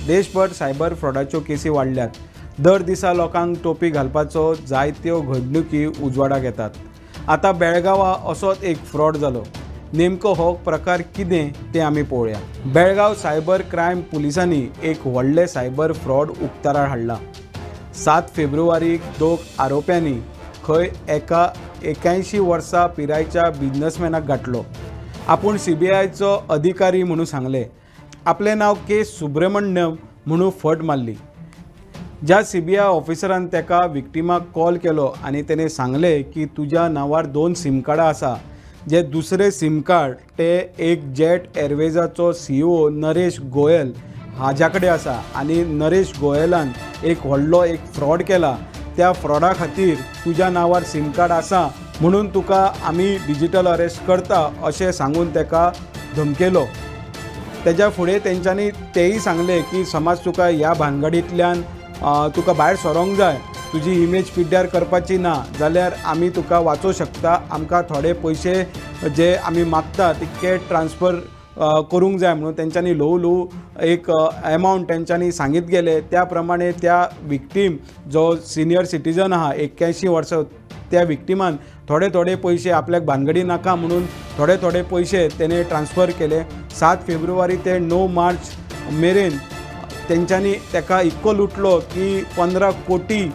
देशभर सायबर फ्रॉडाच्यो केसी वाडल्यात। दर दिसा लोकांक टोपी घालपाचो जायत्यो घडणुकी उजवाडाक येतात। आता बेळगांवा असोच एक फ्रॉड जालो। नेमको हो प्रकार कितें तें आमी पळोवया। बेळगांव सायबर क्रायम पुलिसांनी एक व्हडले सायबर फ्रॉड उक्ताडार हाडला। 7 फेब्रुवारीक 2 आरोप्यांनी खंय एका 81 वर्सां पिरायेच्या बिझनसमॅनाक गाठलो। आपूण CBIचो अधिकारी म्हणून सांगले। आपले नाव के सुब्रमण्यम म्हणून फट मारली। ज्या CBI ऑफिसरान तेका विक्टिमाक कॉल केलो आनी तेणें सांगले की तुज्या नांवार 2 सिम कार्डां आसा। जे दुसरे सिम कार्ड ते एक जेट एअरवेजाचो CEO नरेश गोयल हाज्या कडेन आसा आनी नरेश गोयलान एक व्हडलो फ्रॉड केला। त्या फ्रॉडा खातीर तुज्या नांवार सिम कार्ड आसा म्हणून तुका आमी डिजिटल अरेस्ट करता अशें सांगून तेका धमकेलो। तेज्या फुडें तेंच्यांनी तेंय सांगले की समज तुका ह्या भानगडींतल्यान तुका भायर सरोंक जाय, तुजी इमेज पिड्ड्यार करपाची ना जाल्यार आमी तुका वाचोवं शकता। आमकां थोडे पयशे जे आमी मागता तितके ट्रान्सफर करूंक जाय म्हणून तेंच्यांनी ल्हव एक एमावंट तेंच्यांनी सांगीत गेले। त्या प्रमाणे त्या विक्टीम जो सिनियर सिटीजन आहा 81 वर्सां त्या विक्टिमान थोडे पयशे आपल्याक भानगडी नाका म्हणून थोडे पयशे तेणे ट्रान्सफर केले। 7 फेब्रुवारी ते 9 मार्च मेरेन तेंच्यांनी तेका इतको लुटलो की 15 कोटी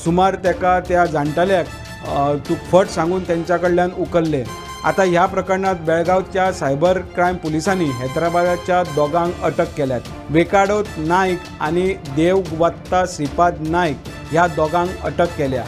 सुमार तेका त्या जाणटेल्याक फट सांगून तेंच्या कडल्यान उखल्ले। आता ह्या प्रकरणात बेळगांवच्या सायबर क्रायम पुलिसांनी हैदराबादाच्या दोगांक अटक केल्यात। वेकाडो नायक आनी देवगत्ता श्रीपाद नायक ह्या दोगांक अटक केल्या।